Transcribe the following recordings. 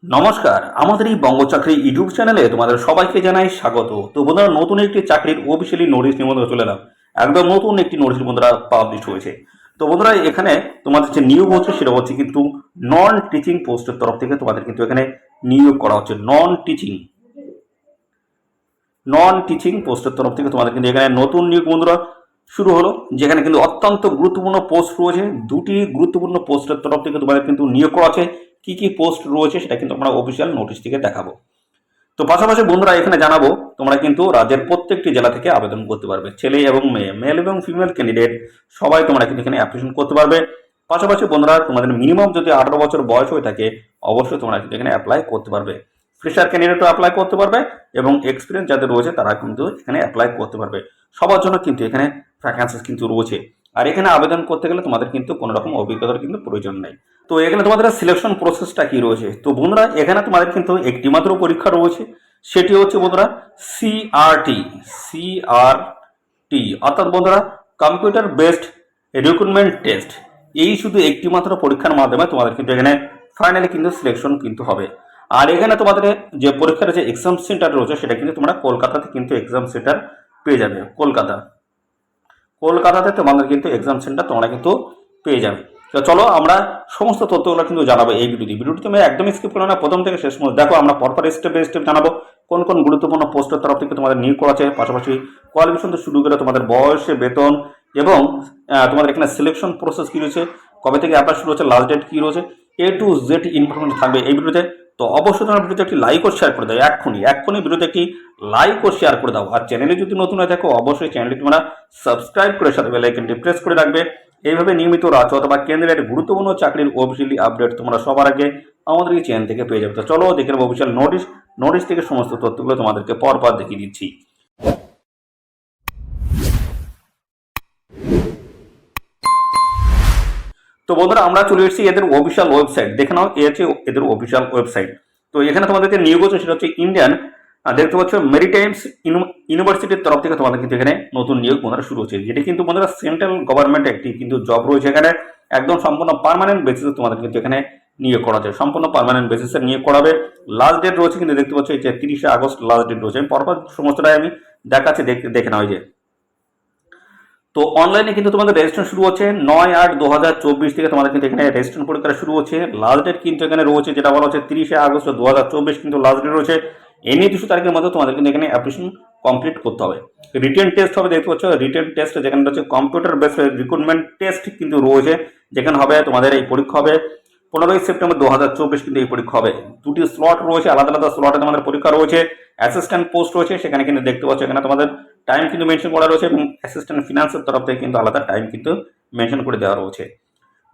নমস্কার, আমাদের এই বঙ্গ চাকরি ইউটিউব চ্যানেলে তোমাদের সবাইকে জানাই স্বাগত। তো বন্ধুরা, নতুন একটি চাকরির অফিসিয়ালি নোটিশ নিয়ে বন্ধুরা চলে এলাম। একদম নতুন একটি নোটিশ বন্ধুরা পাবলিশ হয়েছে। তো বন্ধুরা, এখানে তোমাদের যে নিয়োগ হচ্ছে সেটা হচ্ছে কিন্তু নন টিচিং পোস্টের তরফ থেকে তোমাদের কিন্তু এখানে নিয়োগ করা হচ্ছে। নন টিচিং পোস্টের তরফ থেকে তোমাদের কিন্তু এখানে নতুন নিয়োগ বন্ধুরা শুরু হলো, যেখানে কিন্তু অত্যন্ত গুরুত্বপূর্ণ পোস্ট রয়েছে। দুটি গুরুত্বপূর্ণ পোস্টের তরফ থেকে তোমাদের কিন্তু নিয়োগ করা আছে। কি কি পোস্ট রয়েছে সেটা কিন্তু আমরা অফিসিয়াল নোটিশ থেকে দেখাবো। তো পাশাপাশি বন্ধুরা এখানে জানাবো, তোমরা কিন্তু রাজ্যের প্রত্যেকটি জেলা থেকে আবেদন করতে পারবে। ছেলে এবং মেয়ে, মেল এবং ফিমেল ক্যান্ডিডেট সবাই তোমরা কিন্তু এখানে অ্যাপ্লিকেশন করতে পারবে। পাশাপাশি বন্ধুরা, তোমাদের মিনিমাম যদি 18 বছর বয়স হয়ে থাকে অবশ্যই তোমরা কিন্তু এখানে অ্যাপ্লাই করতে পারবে। ফ্রেশার ক্যান্ডিডেটও অ্যাপ্লাই করতে পারবে এবং এক্সপিরিয়েন্স যাদের রয়েছে তারা কিন্তু এখানে অ্যাপ্লাই করতে পারবে। সবার জন্য কিন্তু এখানে ভ্যাকান্সিস কিন্তু রয়েছে। আর এখানে আবেদন করতে গেলে তোমাদের কিন্তু কোনো রকম অভিজ্ঞতার কিন্তু প্রয়োজন নেই। তো এখানে তোমাদের সিলেকশন প্রসেসটা কি রয়েছে? তো বন্ধুরা, এখানে তোমাদের কিন্তু একটি মাত্র পরীক্ষা রয়েছে, সেটি হচ্ছে বন্ধুরা সিআরটি, অর্থাৎ বন্ধুরা কম্পিউটার বেসড রিক্রুটমেন্ট টেস্ট। এই শুধু একটি মাত্র পরীক্ষার মাধ্যমে তোমাদের কিন্তু এখানে ফাইনালি কিন্তু সিলেকশন কিন্তু হবে। আর এখানে তোমাদের যে পরীক্ষার যে এক্সাম সেন্টার রয়েছে সেটা কিন্তু তোমরা কলকাতাতে কিন্তু এক্সাম সেন্টার পেয়ে যাবে। কলকাতাতে তোমাদের কিন্তু এক্সাম সেন্টার তোমরা কিন্তু পেয়ে যাবে। তো চলো আমরা সমস্ত তথ্যগুলো কিন্তু জানাবো এই ভিডিওটি তুমি একদমই স্কিপ করো না, প্রথম থেকে শেষ পর্যন্ত দেখো। আমরা পরপর স্টেপ বাই স্টেপ জানাবো কোন কোন গুরুত্বপূর্ণ পোস্টের তরফ থেকে তোমাদের নিয়োগ করা আছে, পাশাপাশি কোয়ালিফিকেশন থেকে শুরু করে তোমাদের বয়সে বেতন এবং তোমাদের এখানে সিলেকশন প্রসেস কি রয়েছে, কবে থেকে অ্যাপ্লাই শুরু হচ্ছে, লাস্ট ডেট কি রয়েছে, A to Z ইনফরমেশন থাকবে এই ভিডিওতে। তো অবশ্যই তোমার ভিডিওতে একটি লাইক ও শেয়ার করে দাও, এক্ষুনি ভিডিওতে একটি লাইক ও শেয়ার করে দাও। আর চ্যানেলে যদি নতুন হয়ে থাকো অবশ্যই চ্যানেলটি তোমরা সাবস্ক্রাইব করে সাথে বেল আইকনটি প্রেস করে রাখবে। এইভাবে নিয়মিত রাজ্য অথবা কেন্দ্রের গুরুত্বপূর্ণ চাকরির অফিসিয়ালি আপডেট তোমরা সবার আগে আমাদের এই চ্যানেল থেকে পেয়ে যাবে। তো চলো দেখে নেবো অফিসিয়াল নোটিশ থেকে সমস্ত তথ্যগুলো তোমাদেরকে পরপর দেখিয়ে দিচ্ছি। তো বন্ধুরা, আমরা চলে এসেছি এদের অফিসিয়াল ওয়েবসাইট, দেখে নাও এ হচ্ছে এদের অফিসিয়াল ওয়েবসাইট। তো এখানে তোমাদের যে নিয়োগ হচ্ছে সেটা হচ্ছে ইন্ডিয়ান, দেখতে পাচ্ছ মেরিটাইমস ইউনিভার্সিটির তরফ থেকে তোমাদের কিন্তু এখানে নতুন নিয়োগ বন্ধুরা শুরু হচ্ছে, যেটি কিন্তু বন্ধুরা সেন্ট্রাল গভর্নমেন্ট একটি কিন্তু জব রয়েছে এখানে। একদম সম্পূর্ণ পার্মানেন্ট বেসিসে তোমাদের কিন্তু এখানে নিয়োগ করা যায়, সম্পূর্ণ পার্মানেন্ট বেসিসে নিয়োগ করাবে। লাস্ট ডেট রয়েছে কিন্তু দেখতে পাচ্ছ এই যে 30শে আগস্ট লাস্ট ডেট রয়েছে। আমি পরপর সমস্তটাই আমি দেখাচ্ছি, দেখে নাও। যে তো অনলাইনে কিন্তু তোমাদের রেজিস্ট্রেশন শুরু হচ্ছে 9/8/2024 থেকে তোমাদের কিন্তু এখানে রেজিস্ট্রেশন পরীক্ষা শুরু হচ্ছে। লাস্ট ডেট কিন্তু এখানে রয়েছে যেটা বলা হচ্ছে 30শে আগস্ট 2024 কিন্তু লাস্ট ডেট রয়েছে। এই নির্দিষ্ট তারিখের মধ্যে তোমাদের কিন্তু এখানে অ্যাপ্লিকেশন কমপ্লিট করতে হবে। রিটেন টেস্ট হবে, দেখতে পাচ্ছ রিটেন টেস্ট, যেখানে হচ্ছে কম্পিউটার বেসড রিক্রুটমেন্ট টেস্ট কিন্তু রয়েছে, যেখানে হবে তোমাদের এই পরীক্ষা হবে 15ই সেপ্টেম্বর 2024 কিন্তু এই পরীক্ষা হবে। দুটি স্লট রয়েছে, আলাদা আলাদা স্লটে তোমাদের পরীক্ষা রয়েছে। অ্যাসিস্ট্যান্ট পোস্ট রয়েছে, সেখানে কিন্তু দেখতে পাচ্ছ এখানে তোমাদের টাইম কিন্তু মেনশন করা রয়েছে এবং অ্যাসিস্ট্যান্ট ফিনান্সের তরফ থেকে কিন্তু আলাদা টাইম কিন্তু মেনশন করে দেওয়া রয়েছে।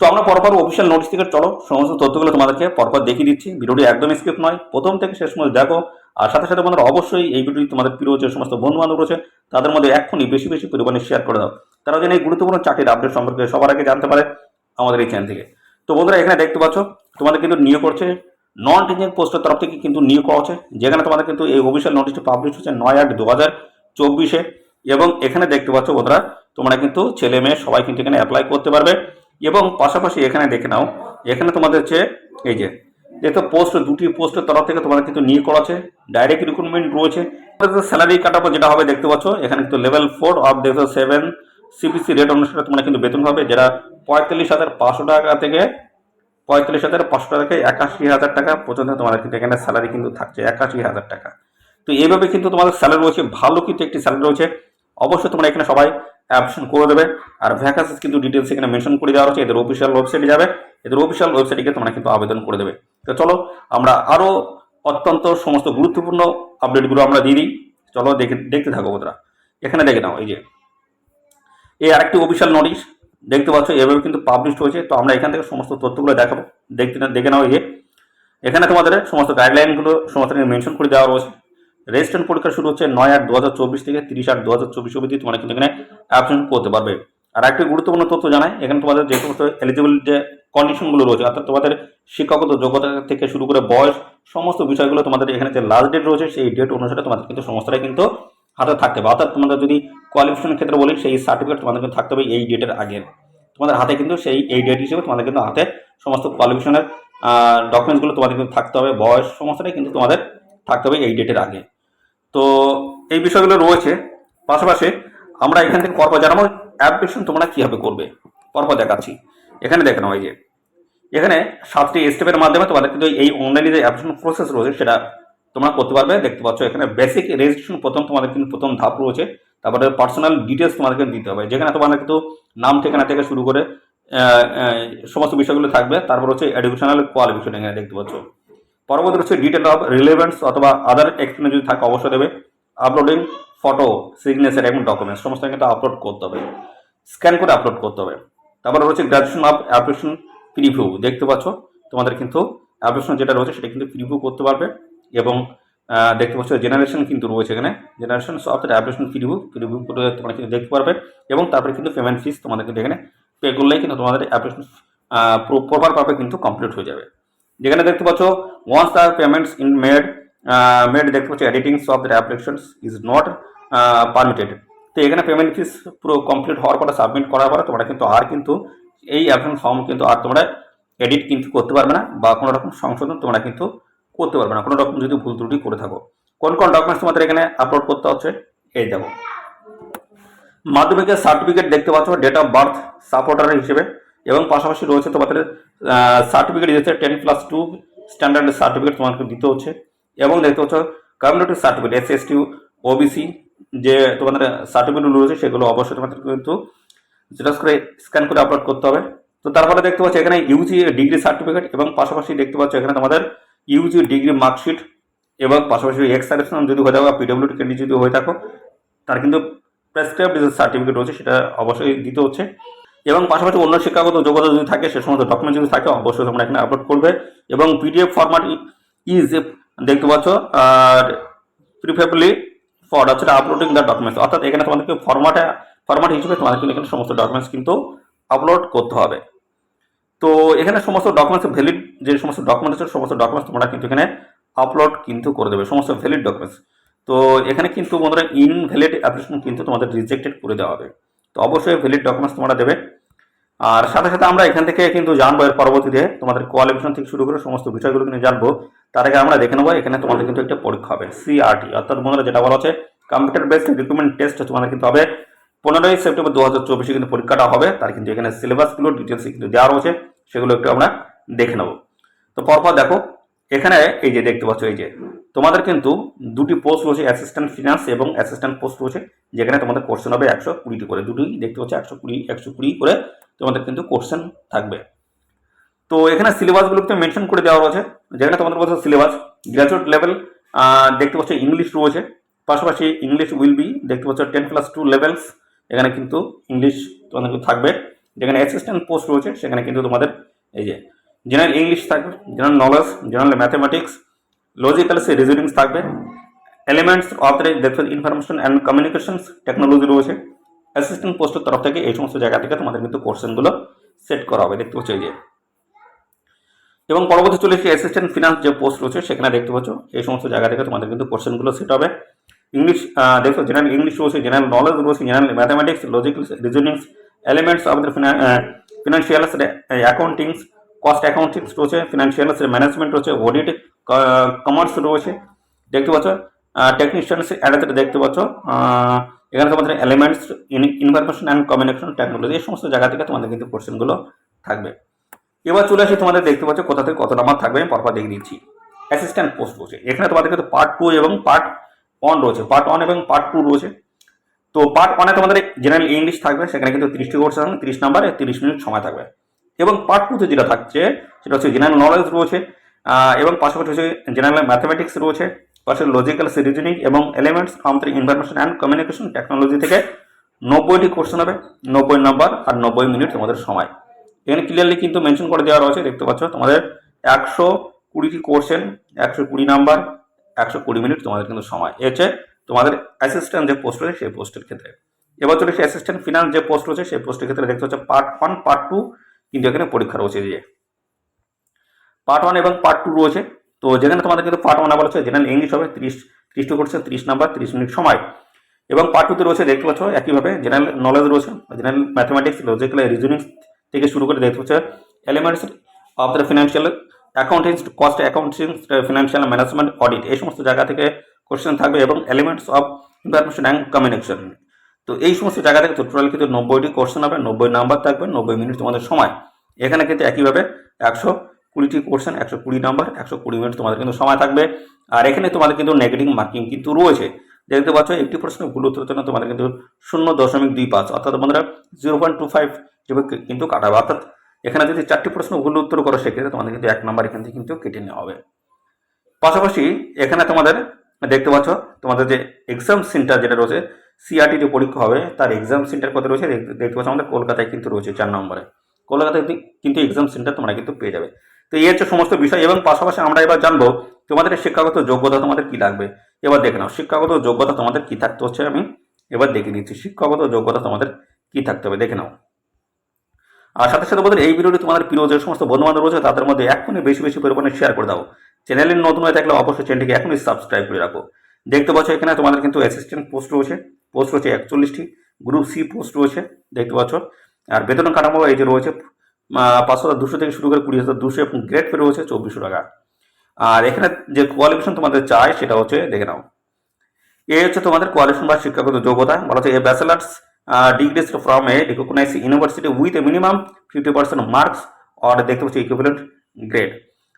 তো আমরা পরপর অফিসিয়াল নোটিশ থেকে চলো সমস্ত তথ্যগুলো তোমাদেরকে পরপর দেখিয়ে দিচ্ছি। ভিডিওটি একদম স্কিপ নয়, প্রথম থেকে শেষ পর্যন্ত দেখো। আর সাথে সাথে বন্ধুরা অবশ্যই এই ভিডিওটি তোমাদের প্রিয় যে সমস্ত বন্ধু বান্ধব রয়েছে তাদের মধ্যে এক্ষুনি বেশি বেশি পরিমাণে শেয়ার করে দাও, তারা যেন এই গুরুত্বপূর্ণ চাকরির আপডেট সম্পর্কে সবার আগে জানতে পারে আমাদের এই চ্যানেল থেকে। তো বন্ধুরা, এখানে দেখতে পাচ্ছ তোমাদের কিন্তু নিয়োগ করছে নন টিচিং পোস্টের তরফ থেকে কিন্তু নিয়োগ করা হচ্ছে, যেখানে তোমাদের কিন্তু এই অফিসিয়াল নোটিশটি পাবলিশ হচ্ছে 9/8/2024 এবং এখানে দেখতে পাচ্ছ বন্ধুরা তোমরা কিন্তু ছেলে মেয়ে সবাই কিন্তু এখানে অ্যাপ্লাই করতে পারবে। এবং পাশাপাশি এখানে দেখে নাও, এখানে তোমাদের হচ্ছে এই যে দেখো পোস্ট, দুটি পোস্টের তরফ থেকে তোমাদের কিন্তু নিয়োগ করা আছে। ডাইরেক্ট রিক্রুটমেন্ট রয়েছে। স্যালারি কাট অফ যেটা হবে দেখতে পাচ্ছ এখানে কিন্তু লেভেল 4 অফ 7 সিপিসি রেট অনুসারে তোমরা কিন্তু বেতন হবে, যেটা 45,500 টাকা থেকে 45,500 টাকা থেকে 81,000 টাকা পর্যন্ত তোমাদের কিন্তু এখানে স্যালারি কিন্তু থাকছে 81,000 টাকা। তো এইভাবে কিন্তু তোমাদের স্যালারি রয়েছে, ভালো কিন্তু একটি স্যালারি রয়েছে। অবশ্যই তোমরা এখানে সবাই অ্যাপ্লিকেশন করে দেবে। আর ভ্যাকান্সিস কিন্তু ডিটেলস এখানে মেনশন করে দেওয়া হচ্ছে, এদের অফিসিয়াল ওয়েবসাইটে যাবে, এদের অফিসিয়াল ওয়েবসাইটে তোমরা কিন্তু আবেদন করে দেবে। তো চলো আমরা আরো অত্যন্ত সমস্ত গুরুত্বপূর্ণ আপডেটগুলো আমরা দিয়ে দিই। চলো দেখতে থাকো বন্ধুরা। এখানে দেখে নাও এই যে এই আরেকটি অফিসিয়াল নোটিশ দেখতে পাচ্ছ, এভাবে কিন্তু পাবলিশ হয়েছে। তো আমরা এখান থেকে সমস্ত তথ্যগুলো দেখাবো, দেখে নাও। এই যে এখানে তোমাদের সমস্ত গাইডলাইনগুলো সমস্ত মেনশন করে দেওয়া রয়েছে। রেজিস্ট্রেশন পরীক্ষা শুরু হচ্ছে 9/8/2024 থেকে 30/8/2024 অবধি তোমরা কিন্তু এখানে অ্যাপ্লিকেশন করতে পারবে। আর একটি গুরুত্বপূর্ণ তথ্য জানাই, এখানে তোমাদের যে সমস্ত এলিজিবল যে কন্ডিশনগুলো রয়েছে, অর্থাৎ তোমাদের শিক্ষাগত যোগ্যতা থেকে শুরু করে বয়স সমস্ত বিষয়গুলো তোমাদের এখানে যে লাস্ট ডেট রয়েছে সেই ডেট অনুসারে তোমাদের কিন্তু সমস্তটাই কিন্তু হাতে থাকতে হবে। অর্থাৎ তোমাদের যদি কোয়ালিফিকেশনের ক্ষেত্রে বলি সেই সার্টিফিকেট তোমাদের কিন্তু থাকতে হবে এই ডেটের আগে। তোমাদের হাতে কিন্তু এই ডেট হিসেবে তোমাদের কিন্তু হাতে সমস্ত কোয়ালিফিকেশনের ডকুমেন্টসগুলো তোমাদের কিন্তু থাকতে হবে, বয়স সমস্যাটাই কিন্তু তোমাদের থাকতে হবে এই ডেটের আগে। তো এই বিষয়গুলো রয়েছে। পাশাপাশি আমরা এখান থেকে পরপর জানাবো অ্যাপ্লিকেশন তোমরা কীভাবে করবে, পরপর দেখাচ্ছি। এখানে দেখে নাও, এই যে এখানে 7টি স্টেপের মাধ্যমে তোমাদের কিন্তু এই অনলাইনে যে অ্যাপ্লিকেশন প্রসেস রয়েছে সেটা তোমরা করতে পারবে। দেখতে পাচ্ছ এখানে বেসিক রেজিস্ট্রেশন প্রথম তোমাদের কিন্তু প্রথম ধাপ রয়েছে, তারপরে পার্সোনাল ডিটেলস তোমাদেরকে দিতে হবে, যেখানে তোমাদের কিন্তু নাম ঠিকানা থেকে শুরু করে সমস্ত বিষয়গুলো থাকবে। তারপর হচ্ছে এডুকেশনাল কোয়ালিফিকেশন এখানে দেখতে পাচ্ছ। পরবর্তী হচ্ছে ডিটেল অফ রিলেভেন্স অথবা আদার এক্সপিরিয়েন্স যদি থাকে অবশ্যই দেবে। আপলোডিং ফটো, সিগনেচার এবং ডকুমেন্টস সমস্ত কিন্তু আপলোড করতে হবে, স্ক্যান করে আপলোড করতে হবে। তারপরে রয়েছে গ্রাজুয়েশন অফ অ্যাপ্লিকেশন প্রিভিউ, দেখতে পাচ্ছ তোমাদের কিন্তু অ্যাপ্লিকেশন যেটা রয়েছে সেটা কিন্তু প্রিভিউ করতে পারবে। এবং দেখতে পাচ্ছ জেনারেশন কিন্তু রয়েছে এখানে, জেনারেশন অফ অ্যাপ্লিকেশন প্রিভিউ করে তোমরা কিন্তু দেখতে পারবে। এবং তারপরে কিন্তু পেমেন্ট ফিস তোমাদের কিন্তু এখানে পে করলেই কিন্তু তোমাদের অ্যাপ্লিকেশন প্রপারভাবে কিন্তু কমপ্লিট হয়ে যাবে। যেখানে দেখতে পাচ্ছ once the payments in made দেখতে পাচ্ছ editings of the applications is not permitted. তো এখানে পেমেন্ট ফিস পুরো কমপ্লিট হওয়ার পরে, সাবমিট করার পরে তোমরা কিন্তু আর কিন্তু এই অ্যাপ্লিকেশন ফর্ম কিন্তু আর তোমরা এডিট কিন্তু করতে পারবে না, বা কোনো রকম সংশোধন তোমরা কিন্তু করতে পারবে না কোনো রকম যদি ভুল ত্রুটি করে থাকো। কোন কোন ডকুমেন্টস তোমাদের এখানে আপলোড করতে হচ্ছে এই দেখো। মাধ্যমিকের সার্টিফিকেট দেখতে পাচ্ছ, ডেট অফ বার্থ সাপোর্টার হিসেবে, এবং পাশাপাশি রয়েছে তোমাদের সার্টিফিকেট দিতে 10+2 স্ট্যান্ডার্ড সার্টিফিকেট তোমাকে দিতে হচ্ছে। এবং দেখতে পাচ্ছ কমিউনিটি সার্টিফিকেট SC/ST OBC যে তোমাদের সার্টিফিকেটগুলো রয়েছে সেগুলো অবশ্যই তোমাদের কিন্তু জেরক্স করে স্ক্যান করে আপলোড করতে হবে। তো তারপরে দেখতে পাচ্ছ এখানে ইউজি ডিগ্রি সার্টিফিকেট, এবং পাশাপাশি দেখতে পাচ্ছ এখানে তোমাদের ইউজি ডিগ্রি মার্কশিট, এবং পাশাপাশি এক্স সার্ভিসম্যান যদি হয়ে থাকো, PWD ক্যান্ডিডেট যদি হয়ে থাকো তার কিন্তু প্রেসক্রাইবড যে সার্টিফিকেট রয়েছে সেটা অবশ্যই দিতে হচ্ছে। এবং পাশাপাশি অন্য শিক্ষাগত যোগ্যতা যদি থাকে সে সমস্ত ডকুমেন্ট যদি থাকে অবশ্যই তোমরা এখানে আপলোড করবে। এবং PDF ফরম্যাট ইজ দেখতে পাচ্ছ, আর প্রিফারেবলি ফর হচ্ছে আপলোডিং দ্য ডকুমেন্টস, অর্থাৎ এখানে তোমাদেরকে ফরম্যাট হিসেবে তোমাদের কিন্তু এখানে সমস্ত ডকুমেন্টস কিন্তু আপলোড করতে হবে। তো এখানে সমস্ত ডকুমেন্টস ভ্যালিড যে সমস্ত ডকুমেন্টস আছে সমস্ত ডকুমেন্টস তোমরা কিন্তু এখানে আপলোড কিন্তু করে দেবে, সমস্ত ভ্যালিড ডকুমেন্টস। তো এখানে কিন্তু বন্ধুরা ইনভ্যালিড অ্যাপ্লিকেশন কিন্তু তোমাদের রিজেক্টেড করে দেওয়া হবে। তো অবশ্যই ভ্যালিড ডকুমেন্টস তোমরা দেবে। আর সাথে সাথে আমরা এখান থেকে কিন্তু জানবো এর পরবর্তীতে তোমাদের কোয়ালিফিকেশন থেকে শুরু করে সমস্ত বিষয়গুলো কিন্তু জানবো। তার আগে আমরা দেখে নেবো এখানে তোমাদের কিন্তু একটা পরীক্ষা হবে CRT, অর্থাৎ বন্ধুরা যেটা বলা হচ্ছে কম্পিউটার বেসড রিক্রুটমেন্ট টেস্ট তোমাদের কিন্তু হবে 15ই সেপ্টেম্বর 2024 কিন্তু পরীক্ষাটা হবে। তার কিন্তু এখানে সিলেবাসগুলো ডিটেলস কিন্তু দেওয়া রয়েছে, সেগুলো একটু আমরা দেখে নেবো। তো পরপর দেখো এখানে এই যে দেখতে পাচ্ছ, এই যে তোমাদের কিন্তু দুটি পোস্ট রয়েছে, অ্যাসিস্ট্যান্ট ফিনান্স এবং অ্যাসিস্ট্যান্ট পোস্ট রয়েছে, যেখানে তোমাদের কোশ্চেন হবে 120টি করে, দুটোই দেখতে পাচ্ছ 120 করে তোমাদের কিন্তু কোশ্চেন থাকবে। তো এখানে সিলেবাসগুলোকে মেনশন করে দেওয়া রয়েছে, যেখানে তোমাদের বলছে সিলেবাস গ্র্যাজুয়েট লেভেল দেখতে পাচ্ছ ইংলিশ রয়েছে, পাশাপাশি ইংলিশ উইল বি দেখতে পাচ্ছ 10+2 লেভেলস, এখানে কিন্তু ইংলিশ তোমাদের থাকবে। যেখানে অ্যাসিস্ট্যান্ট পোস্ট রয়েছে সেখানে কিন্তু তোমাদের এই যে জেনারেল ইংলিশ থাকবে, general knowledge, general mathematics, logical reasonings থাকবে, elements of the information and communications technology রয়েছে। অ্যাসিস্ট্যান্ট পোস্টের তরফ থেকে এই সমস্ত জায়গা থেকে তোমাদের কিন্তু কোশ্চেনগুলো সেট করা হবে, দেখতে পাচ্ছ এই যে। এবং পরবর্তী চলে এসে অ্যাসিস্ট্যান্ট ফিনান্স যে পোস্ট রয়েছে সেখানে দেখতে পাচ্ছ এই সমস্ত জায়গা থেকে তোমাদের কিন্তু কোশ্চেনগুলো সেট হবে। ইংলিশ দেখো জেনারেল ইংলিশ রয়েছে, জেনারেল নলেজ রয়েছে, general mathematics, logical reasonings, elements of the financials accountings, cost accountings রয়েছে, ফিনান্সিয়ালস ম্যানেজমেন্ট রয়েছে, অডিট, কমার্স রয়েছে, দেখতে পাচ্ছ টেকনিশিয়ানস অ্যাডাতে দেখতে পাচ্ছ এখানে তোমাদের elements information and communication technology, এই সমস্ত জায়গা থেকে তোমাদের কিন্তু কোশ্চেনগুলো থাকবে। এবার চলে আসি তোমাদের দেখতে পাচ্ছ কোথা থেকে কত নাম্বার থাকবে আমি পরপর দেখে দিচ্ছি। অ্যাসিস্ট্যান্ট পোস্ট রয়েছে, এখানে তোমাদের কিন্তু পার্ট 2 এবং পার্ট 1 রয়েছে, পার্ট 1 এবং পার্ট 2 রয়েছে। তো পার্ট 1-এ তোমাদের জেনারেল ইংলিশ থাকবে, সেখানে কিন্তু 30টি কোশ্চেন 30 নাম্বার 30 মিনিট সময় থাকবে। এবং পার্ট 2-তে যেটা থাকছে সেটা হচ্ছে জেনারেল নলেজ রয়েছে, এবং পাশাপাশি হচ্ছে জেনারেল ম্যাথমেটিক্স রয়েছে, পাশাপাশি লজিক্যাল রিজনিং এবং elements from the information and communication technology থেকে 90টি কোশ্চেন হবে, 90 নাম্বার আর 90 মিনিট তোমাদের সময়। এখানে ক্লিয়ারলি কিন্তু মেনশন করে দেওয়া রয়েছে, দেখতে পাচ্ছ তোমাদের 120টি কোশ্চেন, 120 নাম্বার, 120 মিনিট তোমাদের কিন্তু সময়। এ হচ্ছে তোমাদের অ্যাসিস্ট্যান্ট যে পোস্ট রয়েছে সেই পোস্টের ক্ষেত্রে। এবার চলে এসে অ্যাসিস্ট্যান্ট ফিনান্স যে পোস্ট রয়েছে সেই পোস্টের ক্ষেত্রে দেখতে হচ্ছে পার্ট 1 পার্ট 2 কিন্তু এখানে পরীক্ষা রয়েছে, যে পার্ট 1 এবং পার্ট 2 রয়েছে। তো যেখানে তোমাদের কিন্তু পার্ট 1 বলা হচ্ছে জেনারেল ইংলিশ হবে 30টি কোশ্চেন 30 নাম্বার 30 মিনিট সময়। এবং পার্ট 2-তে রয়েছে দেখতে পাচ্ছ একইভাবে জেনারেল নলেজ রয়েছে, জেনারেল ম্যাথমেটিক্স, লজিক্যাল রিজনিং থেকে শুরু করে দেখতে পাচ্ছ elements of the financial accountancy, cost accounting, financial management, audit, এই সমস্ত জায়গা থেকে কোশ্চেন থাকবে এবং elements of information and communication. তো এই সমস্ত জায়গা থেকে টোটাল কিন্তু 90টি কোশ্চেন হবে, 90 নাম্বার থাকবে, 90 মিনিট তোমাদের সময়। এখানে কিন্তু একইভাবে 120টি কোশ্চেন, 120 নাম্বার, 120 মিনিট তোমাদের কিন্তু সময় থাকবে। আর এখানে তোমাদের কিন্তু নেগেটিভ মার্কিং কিন্তু রয়েছে। দেখতে পাচ্ছ একটি প্রশ্ন ভুল উত্তরের জন্য তোমাদের কিন্তু 0.25 অর্থাৎ বন্ধুরা 0.25 কিন্তু কাটাবে। অর্থাৎ এখানে যদি 4টি প্রশ্ন ভুল উত্তর করো সেক্ষেত্রে তোমাদের কিন্তু 1 নাম্বার এখান থেকে কিন্তু কেটে নেওয়া হবে। পাশাপাশি এখানে তোমাদের দেখতে পাচ্ছ তোমাদের যে এক্সাম সেন্টার যেটা রয়েছে, সিআরটি যে পরীক্ষা হবে তার এক্সাম সেন্টার কত রয়েছে দেখতে পাচ্ছ আমাদের কলকাতায় কিন্তু রয়েছে 4 নম্বরে। কলকাতায় কিন্তু এক্সাম সেন্টার তোমরা কিন্তু পেয়ে যাবে। তো এই হচ্ছে সমস্ত বিষয়। এবং পাশাপাশি আমরা এবার জানবো তোমাদের শিক্ষাগত যোগ্যতা তোমাদের কি লাগবে। এবার দেখে নাও শিক্ষাগত যোগ্যতা তোমাদের কি থাকতে হচ্ছে, আমি এবার দেখে দিচ্ছি শিক্ষাগত যোগ্যতা তোমাদের কি থাকতে হবে, দেখে নাও। আর সাথে সাথে বলতে এই ভিডিওটি তোমাদের প্রিয় যে সমস্ত বন্ধু বান্ধব রয়েছে তাদের মধ্যে এখনই বেশি বেশি পরিমাণে শেয়ার করে দাও। চ্যানেলের নতুন হয়ে থাকলে অবশ্যই চ্যানেলটিকে এখনই সাবস্ক্রাইব করে রাখো। দেখতে পাচ্ছ এখানে তোমাদের কিন্তু অ্যাসিস্ট্যান্ট পোস্ট রয়েছে 41টি, গ্রুপ সি পোস্ট রয়েছে দেখতে পাচ্ছ। আর বেতন কাঠামো এই যে রয়েছে 5,200 থেকে শুরু করে 20,200 এবং গ্রেড পে রয়েছে 2400 টাকা। আর এখানে যে কোয়ালিফিকেশন তোমাদের চাই সেটা হচ্ছে দেখে নাও। এই হচ্ছে তোমাদের কোয়ালিফিকেশন বা শিক্ষাগত যোগ্যতা। বলা হচ্ছে এ bachelors degrees from a recognized university with a minimum 50% marks or দেখতে পাচ্ছি ইকুইভ্যালেন্ট গ্রেড।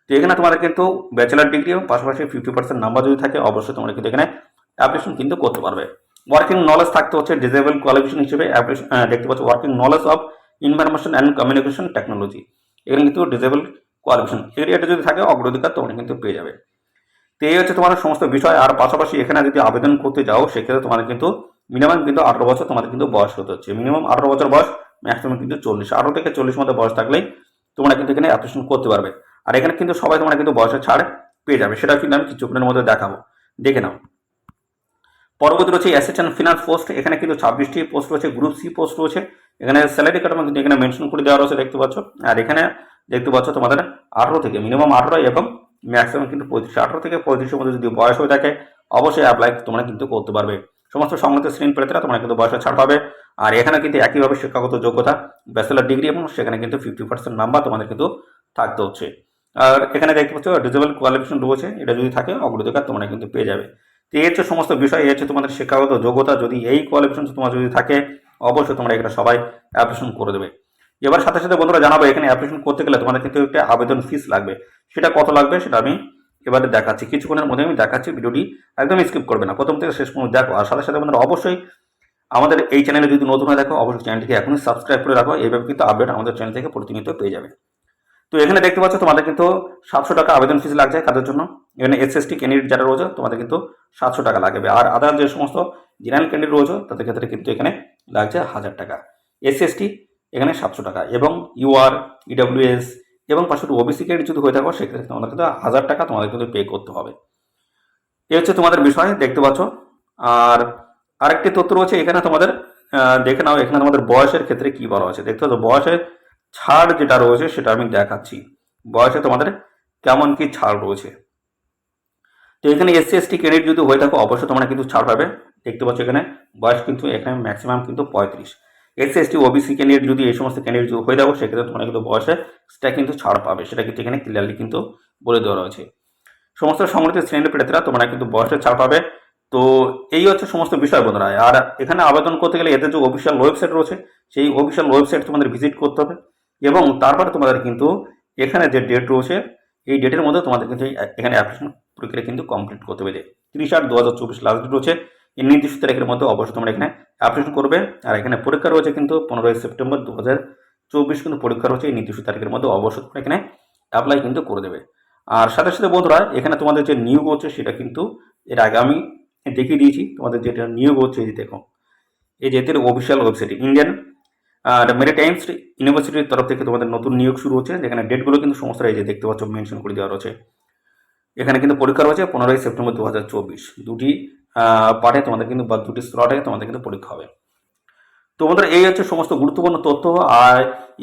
তো এখানে তোমাদের কিন্তু ব্যাচেলার ডিগ্রি এবং পাশাপাশি 50% নাম্বার যদি থাকে অবশ্যই তোমরা কিন্তু এখানে অ্যাপ্লিকেশন কিন্তু করতে পারবে। ওয়ার্কিং নলেজ থাকতে হচ্ছে ডিসেবল কোয়ালিফিকেশন হিসেবে দেখতে পাচ্ছ working knowledge of information and communication technology, এখানে কিন্তু ডিসেবল কোয়ালিফিকেশন এটা যদি থাকে অগ্রাধিকার তোমরা কিন্তু পেয়ে যাবে। তো এই হচ্ছে তোমাদের সমস্ত বিষয়। আর পাশাপাশি এখানে যদি আবেদন করতে যাও সেক্ষেত্রে তোমাদের কিন্তু মিনিমাম কিন্তু 18 বছর তোমাদের কিন্তু বয়স হতে হচ্ছে, মিনিমাম 18 বছর বয়স, ম্যাক্সিমাম কিন্তু 18 থেকে 40 মধ্যে বয়স থাকলেই তোমরা কিন্তু এখানে অ্যাপ্লিকেশন করতে পারবে। আর এখানে কিন্তু সবাই তোমরা কিন্তু বয়সের ছাড় পেয়ে যাবে, সেটা কিন্তু আমি কিছুক্ষণের মধ্যে দেখাবো, দেখে নাও। পরবর্তী রয়েছে অ্যাসিস্ট্যান্ট ফিনান্স পোস্ট, এখানে কিন্তু 26টি পোস্ট রয়েছে, গ্রুপ সি পোস্ট রয়েছে। এখানে স্যালারি কাঠামো কিন্তু এখানে মেনশন করে দেওয়া রয়েছে দেখতে পাচ্ছ। আর এখানে দেখতে পাচ্ছ তোমাদের 18 থেকে মিনিমাম 18 এবং ম্যাক্সিমাম কিন্তু 35, 18 থেকে 35 মধ্যে যদি বয়স হয়ে থাকে অবশ্যই অ্যাপ্লাই তোমরা কিন্তু করতে পারবে। সমস্ত সংগঠিত শ্রেণী প্রার্থীরা তোমরা কিন্তু বয়সে ছাড় পাবে। আর এখানে কিন্তু একইভাবে শিক্ষাগত যোগ্যতা ব্যাচেলার ডিগ্রি এবং সেখানে কিন্তু 50% নাম্বার তোমাদের কিন্তু থাকতে হচ্ছে। আর এখানে দেখতে পাচ্ছ ডিসেবল কোয়ালিফিকেশন রয়েছে, এটা যদি থাকে অগ্রাধিকার তোমরা কিন্তু পেয়ে যাবে। তো এই হচ্ছে সমস্ত বিষয়, এই হচ্ছে তোমাদের শিক্ষাগত যোগ্যতা। যদি এই কোয়ালিফিকেশন তোমার যদি থাকে অবশ্যই তোমরা এখানে সবাই অ্যাপ্লিকেশন করে দেবে। এবার সাথে সাথে বন্ধুরা জানাবো এখানে অ্যাপ্লিকেশন করতে গেলে তোমাদের কিন্তু একটা আবেদন ফিস লাগবে, সেটা কত লাগবে সেটা আমি এবারে দেখাচ্ছি, কিছুক্ষণের মধ্যে আমি দেখাচ্ছি। ভিডিওটি একদম স্কিপ করবে না, প্রথম থেকে শেষ পর্যন্ত দেখো। আর সাথে সাথে বন্ধুরা অবশ্যই আমাদের এই চ্যানেলে যদি নতুন হয়ে দেখো অবশ্যই চ্যানেলটিকে এখনই সাবস্ক্রাইব করে রাখো, এইভাবে কিন্তু আপডেট আমাদের চ্যানেল থেকে প্রতিনিয়ত পেয়ে যাবে। তো এখানে দেখতে পাচ্ছ তোমাদের কিন্তু 700 টাকা আবেদন ফিস লাগছে কাদের জন্য। এখানে এসএসটি ক্যান্ডিডেট যারা রয়েছে তোমাদের কিন্তু 700 টাকা লাগবে। আর আদার যে সমস্ত জেনারেল ক্যান্ডিডেট রয়েছে তাদের ক্ষেত্রে কিন্তু এখানে লাগছে 1000 টাকা। এসএসটি এখানে 700 টাকা এবং ইউআর, ইডব্লিউএস এবং পাশাপাশি ওবিসি ক্যান্ডিডেট যদি হয়ে থাকো সেক্ষেত্রে তোমাদের কিন্তু 1000 টাকা তোমাদের কিন্তু পে করতে হবে। এই হচ্ছে তোমাদের বিষয় দেখতে পাচ্ছ। আর আরেকটি তথ্য রয়েছে এখানে তোমাদের দেখে নাও, এখানে তোমাদের বয়সের ক্ষেত্রে কি বলা হয়েছে দেখতে পাচ্ছ। বয়সের ছাড় যেটা রয়েছে সেটা আমি দেখাচ্ছি, বয়সে তোমাদের কেমন কি ছাড় রয়েছে। তো এখানে এসসি এসটি ক্যান্ডিডেট যদি হয়ে থাকো অবশ্যই তোমরা কিন্তু ছাড় পাবে। দেখতে পাচ্ছ এখানে বয়স কিন্তু এখানে ম্যাক্সিমাম কিন্তু 35। এসসি এসটি ওবিসি ক্যান্ডিডেট যদি এই সমস্ত ক্যান্ডিডেট যদি হয়ে থাকো সেক্ষেত্রে তোমরা কিন্তু বয়সে সেটা কিন্তু ছাড় পাবে, সেটা কিন্তু এখানে ক্লিয়ারলি কিন্তু বলে দেওয়া রয়েছে। সমস্ত সংগঠিত শ্রেণীর প্রার্থীরা তোমরা কিন্তু বয়সে ছাড় পাবে। তো এই হচ্ছে সমস্ত বিষয় বন্ধুরা। আর এখানে আবেদন করতে গেলে এদের যে অফিসিয়াল ওয়েবসাইট রয়েছে সেই অফিসিয়াল ওয়েবসাইট তোমাদের ভিজিট করতে হবে এবং তারপরে তোমাদের কিন্তু এখানে যে ডেট রয়েছে এই ডেটের মধ্যে তোমাদের কিন্তু এখানে অ্যাপ্লিকেশন প্রক্রিয়া কিন্তু কমপ্লিট করতে হবে। 30/8/2024 লাস্ট ডেট রয়েছে, এই নির্দিষ্ট তারিখের মধ্যে অবশ্যই তোমরা এখানে অ্যাপ্লিকেশন করবে। আর এখানে পরীক্ষা রয়েছে কিন্তু 15 সেপ্টেম্বর 2024 কিন্তু পরীক্ষা রয়েছে, এই নির্দিষ্ট তারিখের মধ্যে অবশ্যই তোমরা এখানে অ্যাপ্লাই কিন্তু করে দেবে। আর সাথে সাথে বন্ধুরা এখানে তোমাদের যে নিয়োগ হচ্ছে সেটা কিন্তু এর আগে আমি দেখিয়ে দিয়েছি। তোমাদের যেটা নিয়োগ হচ্ছে এই দেখো, এই যে এদের অফিসিয়াল ওয়েবসাইট ইন্ডিয়ান মেরিটাইমস ইউনিভার্সিটির তরফ থেকে তোমাদের নতুন নিয়োগ শুরু হচ্ছে, যেখানে ডেটগুলো কিন্তু সমস্ত এই যে দেখতে পাচ্ছ মেনশন করে দেওয়া রয়েছে। এখানে কিন্তু পরীক্ষা রয়েছে 15 সেপ্টেম্বর 2024, দুটি পার্টে তোমাদের কিন্তু বা দুটি স্লটে তোমাদের কিন্তু পরীক্ষা হবে। তো বন্ধুরা এই হচ্ছে সমস্ত গুরুত্বপূর্ণ তথ্য। আর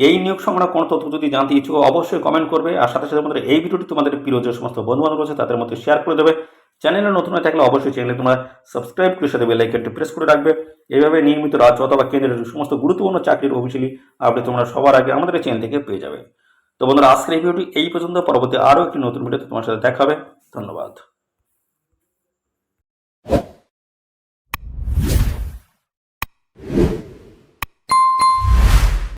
এই নিয়োগ সংক্রান্ত কোনো তথ্য যদি জানতে ইচ্ছুক অবশ্যই কমেন্ট করবে। আর সাথে সাথে বন্ধুরা এই ভিডিওটি তোমাদের প্রিয় যে সমস্ত বন্ধু বান্ধব রয়েছে তাদের মধ্যে শেয়ার করে দেবে। চ্যানেলে নতুন হয়ে থাকলে অবশ্যই চ্যানেলে তোমরা সাবস্ক্রাইব করে সাথে বেল আইকনটি প্রেস করে রাখবে। এইভাবে নিয়মিত রাজ্য অথবা কেন্দ্রের সমস্ত গুরুত্বপূর্ণ চাকরির অফিসিয়ালি আপডেট তোমরা সবার আগে আমাদের চ্যানেল থেকে পেয়ে যাবে। তো বন্ধুরা, আজকের এই ভিডিওটি এই পর্যন্ত। পরবর্তী আরও একটি নতুন ভিডিওতে তোমার সাথে দেখা হবে। ধন্যবাদ।